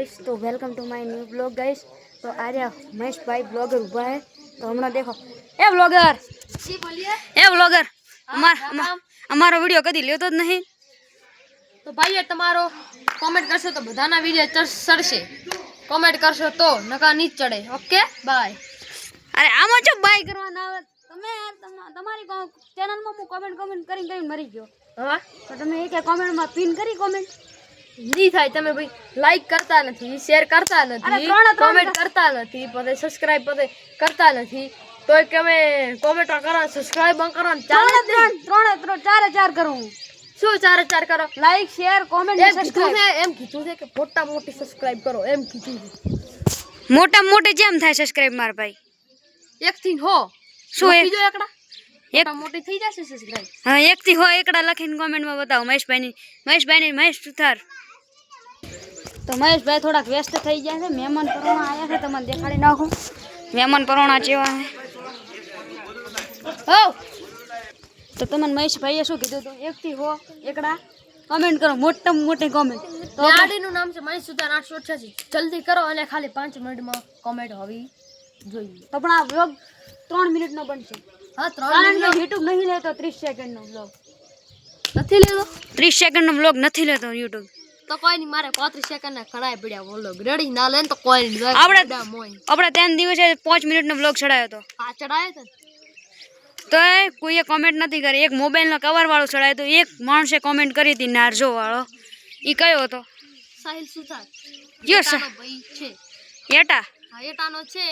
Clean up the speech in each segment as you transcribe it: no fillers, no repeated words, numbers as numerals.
Guys, तो welcome to my new blog guys. तो आज महेश भाई ब्लॉगर हुआ है, तो हमने देखो ए ब्लॉगर जी बोलिए। ए ब्लॉगर અમારો વિડિયો કદી લેતો જ નહીં। તો ભાઈ તમારો કોમેન્ટ કરશો તો બધાના વિડિયો ચડશે, કોમેન્ટ કરશો તો નકા નીચ ચડે। Okay bye. અરે આમાં જો બાય કરવાના આવે તમે તમારી ચેનલમાં હું કોમેન્ટ કરીને મરી ગયો। હા તો તમે એક કોમેન્ટમાં પિન કરી કોમેન્ટ નહીં થાય। તમે ભાઈ લાઈક કરતા નથી, શેર કરતા નથી, કોમેન્ટ કરતા નથી, પછી સબસ્ક્રાઇબ પછી કરતા નથી, તો કે અમે કોમેન્ટ કરો, સબસ્ક્રાઇબ કરો, ચાર કરું। શું ચાર કરો? લાઈક શેર કોમેન્ટ એમ કીધું છે કે મોટા મોટી સબસ્ક્રાઇબ કરો એમ કીધું છે। મોટા મોટી જેમ થાય સબસ્ક્રાઇબ માર ભાઈ એક થી હો શું એક બીજો એકડા મોટા મોટી થઈ જશે સબસ્ક્રાઇબ। હા એક થી હો એકડા લખીને કોમેન્ટમાં બતાવો મહેશભાઈ મહેશ સુથાર। તો મહેશભાઈ થોડાક વ્યસ્ત થઈ ગયા છે, મહેમાન પરોણા આવ્યા છે, તમને દેખાડી નાખું મહેમાન પરોણા જેવા છે। હો તો તમને મહેશભાઈએ શું કીધું હતું? એક થી હો એકડા કોમેન્ટ કરો, મોટામાં મોટી કોમેન્ટ। તો ગાડીનું નામ છે મહેશ સુથાર 888। જલ્દી કરો અને ખાલી 5 મિનિટમાં કોમેન્ટ હોવી જોઈએ। તો પણ આ વ્લોગ 3 મિનિટનો બનશે। હા 3 કારણ મિનિટ કે યુટ્યુબ નહીં લેતો 30 સેકન્ડનો વ્લોગ નથી લેવો। 30 સેકન્ડનો વ્લોગ નથી લેતો યુટ્યુબ। તો કોઈ નહીં, મારે 35 સેકન્ડના ખડાય પડ્યા વ્લોગ રેડી ના લે તો કોઈ નહીં। આપણે 3 દિવસે 5 મિનિટનો વ્લોગ ચડાયો હતો। હા ચડાયો તો તો કોઈએ કોમેન્ટ નથી કરી। એક મોબાઈલનો કવર વાળો ચડાયો તો, એક માણસે કોમેન્ટ કરી હતી નારજો વાળો। ઈ કયો હતો? સાહિલ સુથાર યો ભાઈ છે એટા। હા એટાનો છે,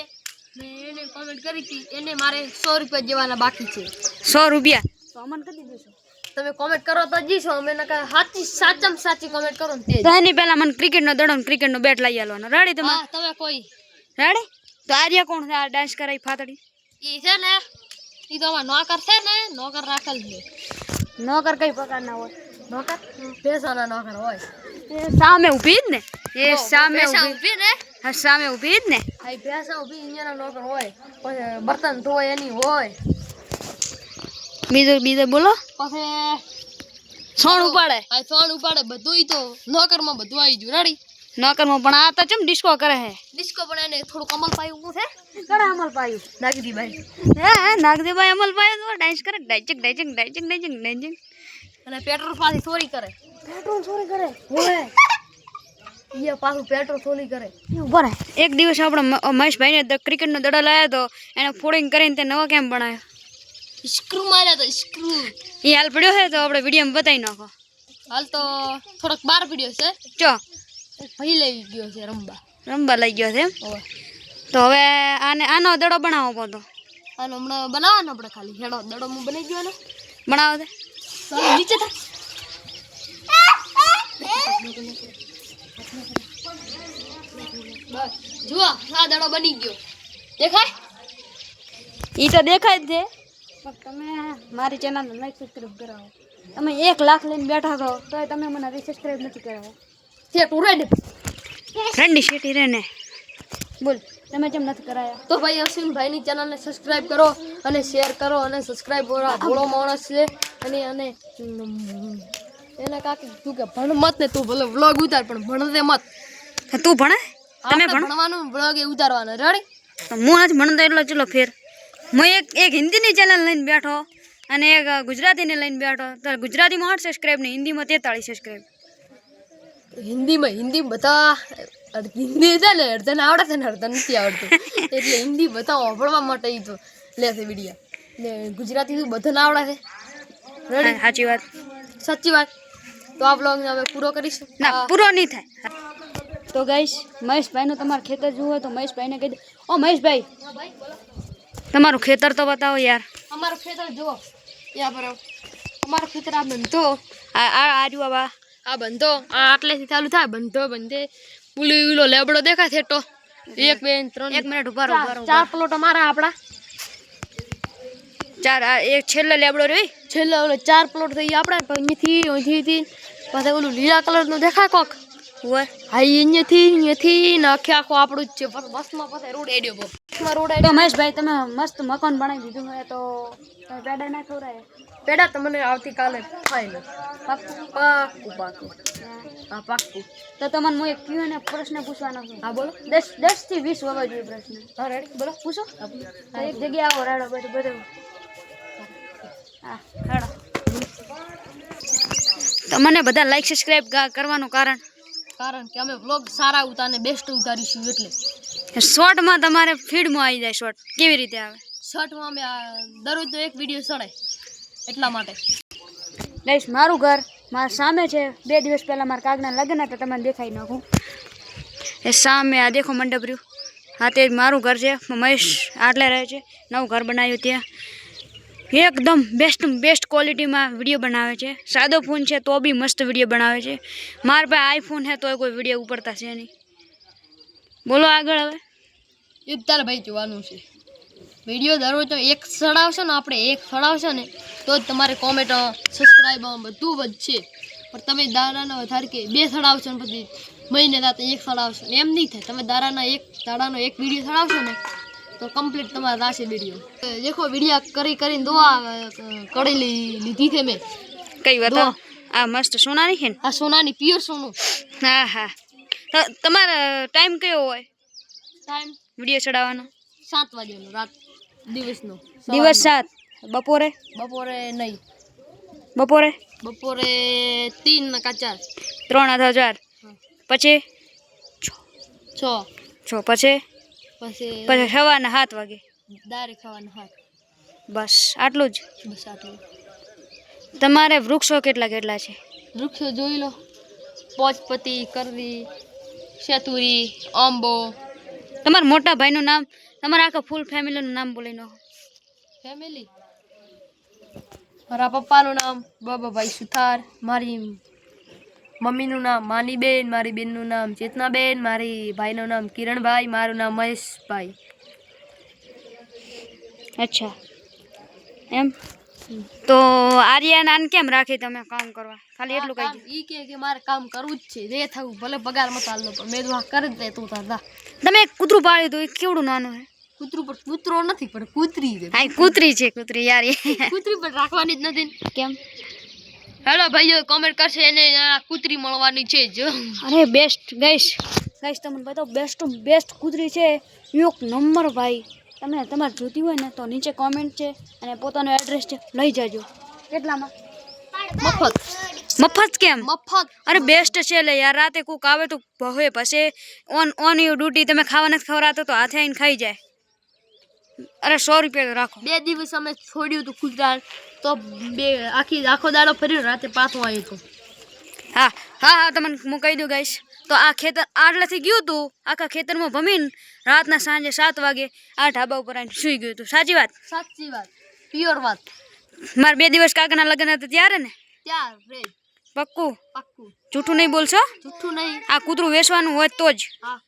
મેં એને કોમેન્ટ કરી હતી, એને મારે 100 રૂપિયા જેવાના બાકી છે। 100 રૂપિયા તો અમને કદી દેશો? તમે કોમેન્ટ કરો તો જીશો અમે, નકા સાચામાં સાચી કોમેન્ટ કરો ને તે તો એની પહેલા મને ક્રિકેટનો દડો ને ક્રિકેટનો બેટ લઈ આવવાનો। રેડી તમે? હા તમે કોઈ રેડી? તો આર્યા કોણ છે આ ડાન્સ કરાઈ ફાતડી? ઈ છે ને, ઈ તો અમાર નોકર છે ને, નોકર રાખેલ છે। નોકર કઈ પ્રકારના હોય? નોકર પૈસાના નોકર હોય। એ સામે ઊભી જ ને? એ સામે ઊભી ને? હા સામે ઊભી જ ને? આ પૈસા ઊભી અહીંયાના નોકર હોય, પછી બર્તન ધોય એની હોય, બીજો બોલો। પછી સોણ ઉપાડે? આ સોણ ઉપાડે બધું। ઈ તો નોકરમાં બધું આવી ગયું રેડી। નોકરમાં પણ આ તો ચમ ડિસ્કો કરે હે? ડિસ્કો પણ એને થોડું અમલ પાયું છે। કડા અમલ પાયું? નાગદીભાઈ હે નાગદેભાઈ અમલ પાયું તો ડાન્સ કરે ડાઇચિંગ અને પેટ્રોલ પાછી ચોરી કરે। પેટ્રોલ ચોરી કરે? હોય ઈ પાછું પેટ્રોલ ચોરી કરે। ઉભા રહે। એક દિવસ આપણે મહેશભાઈને ક્રિકેટનો દડો લાવ્યો તો, એને ફોડિંગ કરીને તે નવો કેમ બનાવ્યો? સ્ક્રૂ માર્યા તો સ્ક્રૂ એ હાલ પડ્યો છે તો આપણે વિડીયોમાં બતાવી નાખો। હાલ તો થોડોક બાર પડ્યો છે। ચો ભાઈ લઈ ગયો છે રમવા લઈ ગયો છે એમ? તો હવે આનો દડો બનાવો પડતો। આનો હમણાં બનાવવાનો આપણે, ખાલી હેડો દડો હું બની ગયો બનાવો દે નીચે થા। બસ જુઓ આ દડો બની ગયો, દેખાય? ઈ તો દેખાય જ છે, પણ તમે મારી ચેનલને લાઈક સબસ્ક્રાઇબ કરાવો। તમે 1 લાખ લઈને બેઠા છો તોય તમે મને સબસ્ક્રાઇબ નથી કરાવો। છે તું રેડ રંડી શેટી રે ને બોલ, તમે કેમ નથી કરાયા? તો ભાઈ અશ્વિનભાઈની ચેનલને સબસ્ક્રાઇબ કરો અને શેર કરો અને સબસ્ક્રાઇબ કરો। ભોળો માણસ છે અને એને કાકી તું કે ભણ મત ને, તું ભલે વ્લોગ ઉતાર પણ ભણતે મત। તું ભણે? તમે ભણવાનું વ્લોગ એ ઉતારવાનો રેડી? હું નથી ભણતો એટલો ચલો ફેર। હું એક હિન્દીની ચેનલ લઈને બેઠો અને એક ગુજરાતીને લઈને બેઠો, તો ગુજરાતીમાં 8 સબસ્ક્રાઇબ ને હિન્દીમાં 43 સબસ્ક્રાઇબ। હિન્દી બધા હિન્દી છે ને અડધાને આવડે છે ને અડધા નથી આવડતું, એટલે હિન્દી બધા વાપરવા માટે ઈ તો લે છે વિડીયો ને। ગુજરાતી તો બધાને આવડે છે રેડી? સાચી વાત, સાચી વાત। તો આ બ્લોગને હવે પૂરો કરીશું? ના પૂરો નહીં થાય। તો ગાઈસ મહેશભાઈનું તમારું ખેતર જોવું હોય તો મહેશભાઈને કહી દે। ઓ મહેશભાઈ તમારું ખેતર તો બતાવો યાર। અમારું ખેતર જુઓ, યા પર અમારું ખેતર આ બંધો, આ બંધો આ આટલેથી ચાલુ થાય, બંધે પુલીલો લેબડો દેખાય છે તો 1 2 3 1 મિનિટ ઉભા રહો। 4 પ્લોટ અમારા આપણા, 4 એક છેલ્લે લેબડો રહી, છેલ્લે ઓલો 4 પ્લોટ થઈ આપણે। અહીંથી પાછા ઓલું લીલા કલરનું દેખાય કોક હોય? હા અહીંયાથી ને આખે આખો આપણું જ છે। બસમાં પાછા રોડ એડ્યો બહુ માં રોડ તો મહેશભાઈ તમે મસ્ત મકાન બનાવી દીધું હોય તો તમે પેડા ના ખવડાય પેડા તમને આવતીકાલે ફાઇનલ પાક્કું? પાક્કું પાક્કું હા પાક્કું. તો તમને હું એક ક્યુ અને પ્રશ્ન પૂછવાનો છું. હા બોલો. 10 થી 20 હોવા જોઈએ પ્રશ્ન. હા રેડી બોલો. પૂછો. તો એક જગ્યાએ આવો રાડો બધું હા રાડો. તો મને બધા લાઈક સબસ્ક્રાઇબ કરવાનું કારણ કારણ કે અમે વ્લોગ સારા ઉતારને બેસ્ટ ઉતારીશું એટલે. શોર્ટમાં તમારે ફીડમાં આવી જાય. શોર્ટ કેવી રીતે આવે? શર્ટમાં અમે દરરોજ તો એક વિડીયો ચડાય એટલા માટે. ગાઈસ મારું ઘર મારા સામે છે. 2 દિવસ પહેલાં મારા કાગના લગ્ન હતા. તમને દેખાઈ નાખું એ સામે આ દેખો મંડપ રહ્યું. હા તે મારું ઘર છે. મહેશ આટલે રહે છે. નવું ઘર બનાવ્યું ત્યાં એકદમ બેસ્ટ ક્વોલિટીમાં વિડીયો બનાવે છે. સાદો ફોન છે તો બી મસ્ત વિડીયો બનાવે છે. મારા પાસે આઈફોન છે તો કોઈ વિડીયો ઉપડતા છે નહીં. બોલો આગળ હવે. એ તારે ભાઈ જોવાનું છે. વિડીયો દરરોજ એક ચડાવશો ને આપણે એક ચડાવશો ને તો જ તમારે કોમેન્ટ સબસ્ક્રાઈબ બધું વધશે. પણ તમે દાડાનો વધારે કે 2 ચડાવશો ને પછી મહિને દાતે 1 ચડાવશો ને એમ નહીં થાય. તમે દાડાનો એક વિડીયો ચડાવશો ને તો કમ્પ્લીટ તમારા રાશે વિડીયો. દેખો વિડીયો કરીને દોવા કડી લીધી છે મેં. કઈ વાત? આ મસ્ત સોનાની છે ને? આ સોનાની પ્યોર સોનું. હા હા. તો તમારો ટાઈમ કયો હોય ટાઈમ વિડીયો ચડાવવાનો? 7 વાગ્યાનો રાત દિવસનો. દિવસ 7. બપોરે? બપોરે નહીં. બપોરે 3 કા 4. 3 અથવા 4 પછી 6 પછી સવારના 7 વાગે દારે ખાવાના હાથ. બસ આટલું જ? બસ આટલું. તમારે વૃક્ષો કેટલા છે? વૃક્ષો જોઈ લો. પોચપતિ, કરવી, શેતુરી, આંબો. તમારા મોટા ભાઈનું નામ, તમારા આખા ફૂલ ફેમિલીનું નામ બોલી નાખો. ફેમિલી મારા પપ્પાનું નામ બાબાભાઈ સુથાર, મારી મમ્મીનું નામ માનીબેન, મારી બેનનું નામ ચેતનાબેન, મારી ભાઈનું નામ કિરણભાઈ, મારું નામ મહેશભાઈ. અચ્છા એમ. તો આર્યન આન કેમ રાખી તમે કામ કરવા? ખાલી એટલું કહી દો. ઈ કે મારે કામ કરવું જ છે. જે થવું ભલે પગાર મત આલનો પણ મેં તો આ કરી દે તું તાર. તમે એક કૂતરું પાળ્યું હતું એ કેવડું નાનું છે? કૂતરું પણ કૂતરો નથી પણ કૂતરી છે. હા કૂતરી છે. કૂતરી યાર કૂતરી પણ રાખવાની જ નથી. કેમ? હેલો ભાઈઓ કમેન્ટ કરશે એને આ કૂતરી મળવાની છે જ. અરે બેસ્ટ ગાઈસ તમને બતાવો બેસ્ટ કૂતરી છે. એક નંબર ભાઈ. તમે તમારે જોતી હોય ને તો નીચે કોમેન્ટ છે અને પોતાનો એડ્રેસ છે લઈ જાજો. કેટલામાં? મફત કેમ? મફત. અરે બેસ્ટ છે લે યાર. રાતે કોક આવે તો ભવે પછી ઓન યુ ડ્યુટી. તમે ખાવા નથી ખવડાવતો તો હાથે આવીને ખાઈ જાય. અરે 100 રૂપિયા તો રાખો. 2 દિવસ અમે છોડ્યું હતું કૂતરા તો આખો દાડો ફર્યો રાતે પાછું આવ્યું હતું. હા હા હા તમને હું કહી દઉં ગાઈશ. તો આ ખેતર આટલેથી ગયું હતું આખા ખેતરમાં ભમીને રાતના સાંજે 7 વાગે આ ઢાબા ઉપર આવીને સૂઈ ગયું હતું. સાચી વાત? સાચી વાત. પ્યોર વાત. મારે 2 દિવસ કાકાના લગ્ન હતા ત્યારે ને? ત્યાં રે. પક્કું? પાક્કું. જૂઠું નહીં બોલશો? જૂઠું નહીં. આ કૂતરું વેચવાનું હોય તો જ. હા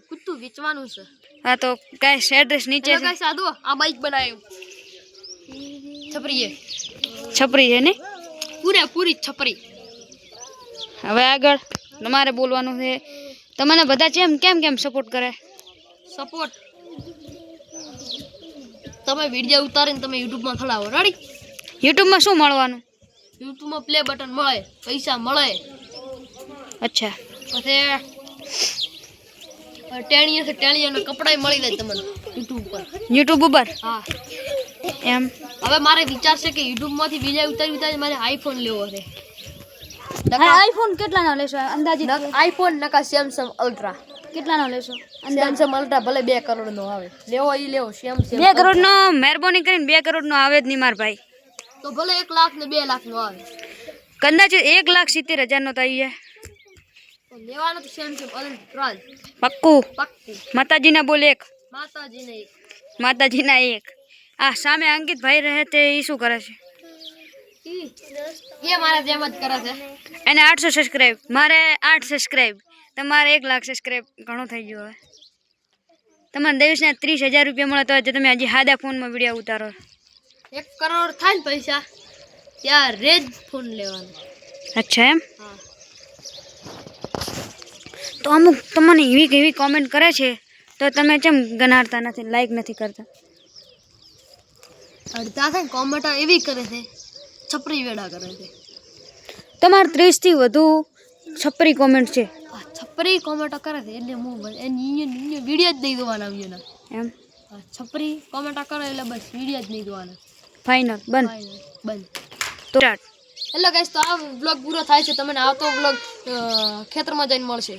કૂતરું વેચવાનું છે. હા તો ગાઈસ એડ્રેસ નીચે છે. ગાઈસ સાદો આ બાઈક બનાવ્યું. છપરી છે ને? પૂરી છપરી. હવે આગળ તમારે બોલવાનું છે. તમને બધા કેમ સપોર્ટ કરે? સપોર્ટ તમે વિડીયો ઉતારીને તમે યુટ્યુબમાં ખલાવો. રેડી? યુટ્યુબમાં શું મળવાનું? યુટ્યુબમાં પ્લે બટન મળે, પૈસા મળે. અચ્છા. પછી ટેણીયાના કપડાય મળી જાય તમને યુટ્યુબ ઉપર. હા એમ. હવે મારે વિચાર છે કે યુટ્યુબમાંથી વિડીયો ઉતારી મારે આઈફોન લેવો છે. આઈફોન કેટલાનો લેશો અંદાજિત? આઈફોન નકા સેમસંગ અલ્ટ્રા. કેટલાનો લેશો? સેમસંગ અલ્ટ્રા ભલે 2 કરોડનો આવે. લેવો ઈ લેવો. સેમસંગ 2 કરોડનો મહેરબાની કરીને 2 કરોડનો આવે જ નહીં માર ભાઈ. તો ભલે 1 લાખ ને 2 લાખનો આવે. કદાચ 1,70,000 નો થઈ જાય. તો લેવાનો તો સેમસંગ અલ્ટ્રા. પક્કું? પાક્કું. માતાજીના બોલ 1. માતાજીના 1. આ સામે અંકિત ભાઈ રહે તે ઈ શું કરે છે? એ મારા જેમ જ કરે છે. એને 800 સબસ્ક્રાઇબ, મારે 8 સબસ્ક્રાઇબ, તમારે 1 લાખ સબસ્ક્રાઇબ. ઘણું થઈ ગયું. હવે તમારે દિવસના 30,000 રૂપિયા મળે તો તમે હજી સાદા ફોનમાં વિડીયો ઉતારો. 1 કરોડ થાય ને પૈસા ત્યારે જ ફોન લેવાનો. અચ્છા એમ. હા. તો અમુક તમને એવી કોમેન્ટ કરે છે તો તમે કેમ ગનારતા નથી, લાઈક નથી કરતા? અડધા છે ને કોમેન્ટ એવી કરે છે, છપરી વેડા કરે છે. તમારે 30 થી વધુ છપરી કોમેન્ટ છે આ છપરી કોમેન્ટ કરે છે એટલે હું એની વિડીયો જ નહીં જોવાના એના. એમ? છપરી કોમેન્ટ કરે એટલે બસ વિડીયો જ નહીં જોવાના. ફાઇનલ બંધ. બંધ. તો સ્ટાર્ટ. એટલે ગાઈસ તો આ બ્લોગ પૂરો થાય છે. તમને આવતો બ્લોગ ખેતરમાં જઈને મળશે.